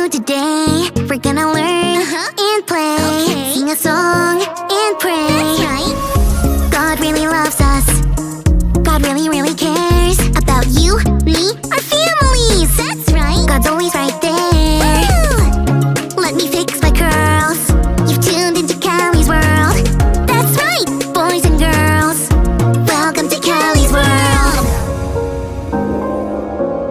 do today? We're gonna learn and play, sing a song and pray. That's right. God really loves us. God really, really cares about you, me, our families. That's right. God's always right there. Woo! Let me fix my curls. You've tuned into Callie's world. That's right, boys and girls. Welcome to Callie's world.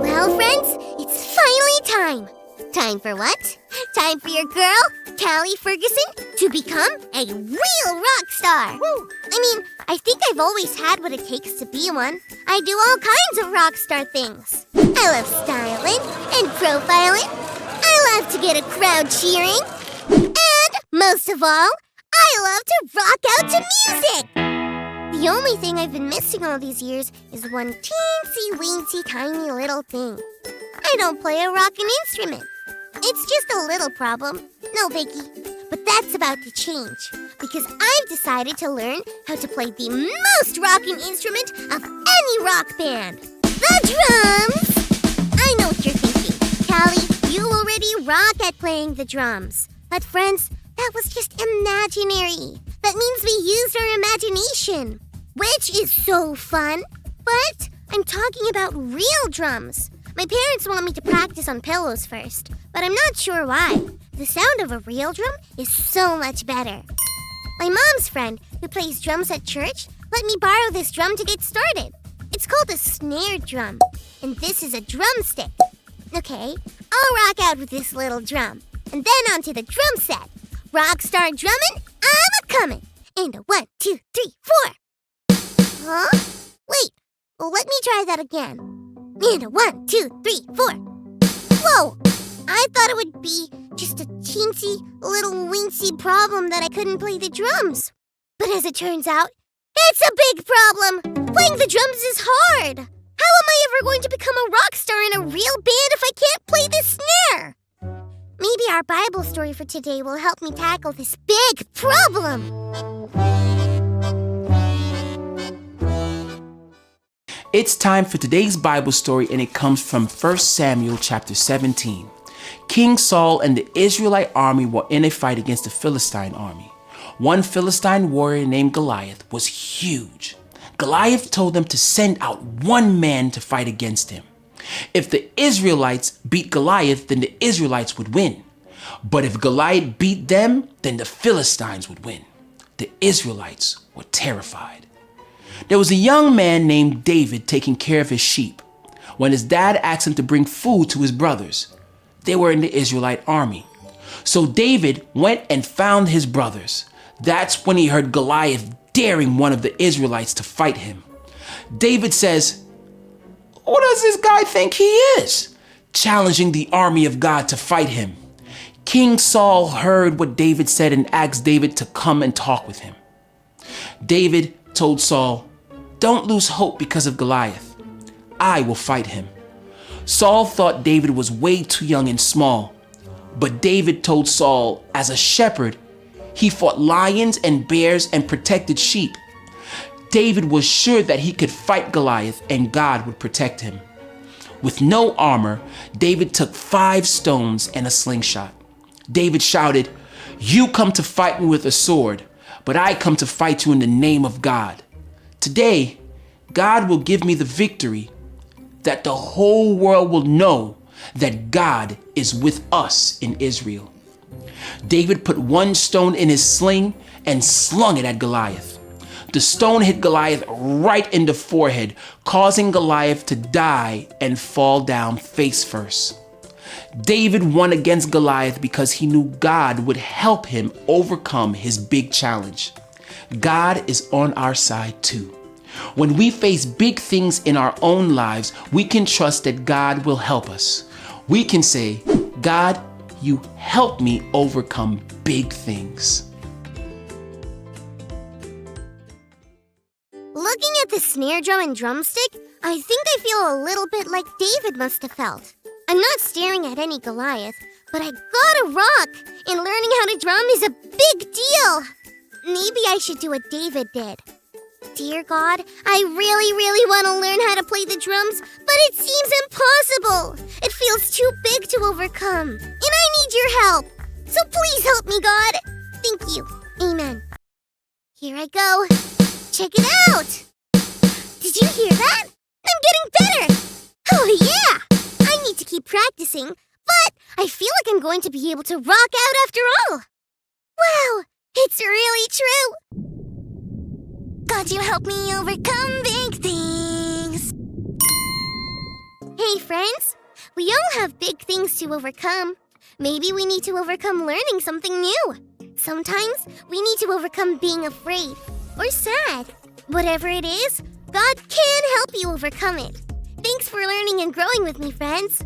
Well, friends, it's finally time. Time for what? Time for your girl, Callie Ferguson, to become a real rock star. Woo. I think I've always had what it takes to be one. I do all kinds of rock star things. I love styling and profiling. I love to get a crowd cheering. And, most of all, I love to rock out to music. The only thing I've been missing all these years is one teensy-weensy tiny little thing. I don't play a rockin' instrument. It's just a little problem. No biggie. But that's about to change, because I've decided to learn how to play the most rockin' instrument of any rock band. The drums! I know what you're thinking. Callie, you already rock at playing the drums. But friends, that was just imaginary. That means we used our imagination, which is so fun. But I'm talking about real drums. My parents want me to practice on pillows first, but I'm not sure why. The sound of a real drum is so much better. My mom's friend, who plays drums at church, let me borrow this drum to get started. It's called a snare drum, and this is a drumstick. Okay, I'll rock out with this little drum, and then onto the drum set. Rock star drumming, I'm a-comin'. And a 1, 2, 3, 4. Huh? Wait, well, let me try that again. And a 1, 2, 3, 4. Whoa! I thought it would be just a teensy, little weensy problem that I couldn't play the drums. But as it turns out, it's a big problem. Playing the drums is hard. How am I ever going to become a rock star in a real band if I can't play the snare? Maybe our Bible story for today will help me tackle this big problem. It's time for today's Bible story, and it comes from 1 Samuel chapter 17. King Saul and the Israelite army were in a fight against the Philistine army. One Philistine warrior named Goliath was huge. Goliath told them to send out one man to fight against him. If the Israelites beat Goliath, then the Israelites would win. But if Goliath beat them, then the Philistines would win. The Israelites were terrified. There was a young man named David taking care of his sheep when his dad asked him to bring food to his brothers. They were in the Israelite army. So David went and found his brothers. That's when he heard Goliath daring one of the Israelites to fight him. David says, "Who does this guy think he is?" challenging the army of God to fight him. King Saul heard what David said and asked David to come and talk with him. David told Saul, "Don't lose hope because of Goliath. I will fight him." Saul thought David was way too young and small, but David told Saul, as a shepherd, he fought lions and bears and protected sheep. David was sure that he could fight Goliath and God would protect him. With no armor, David took 5 stones and a slingshot. David shouted, "You come to fight me with a sword, but I come to fight you in the name of God. Today, God will give me the victory that the whole world will know that God is with us in Israel." David put 1 stone in his sling and slung it at Goliath. The stone hit Goliath right in the forehead, causing Goliath to die and fall down face first. David won against Goliath because he knew God would help him overcome his big challenge. God is on our side too. When we face big things in our own lives, we can trust that God will help us. We can say, "God, you help me overcome big things." Looking at the snare drum and drumstick, I think I feel a little bit like David must have felt. I'm not staring at any Goliath, but I gotta rock, and learning how to drum is a big deal. Maybe I should do what David did. Dear God, I really want to learn how to play the drums, but it seems impossible. It feels too big to overcome. And I need your help. So please help me, God. Thank you. Amen. Here I go. Check it out. Did you hear that? I'm getting better. Oh, yeah. I need to keep practicing, but I feel like I'm going to be able to rock out after all. Wow, it's really true. God, you help me overcome big things. Hey, friends. We all have big things to overcome. Maybe we need to overcome learning something new. Sometimes we need to overcome being afraid or sad. Whatever it is, God can help you overcome it. Thanks for learning and growing with me, friends.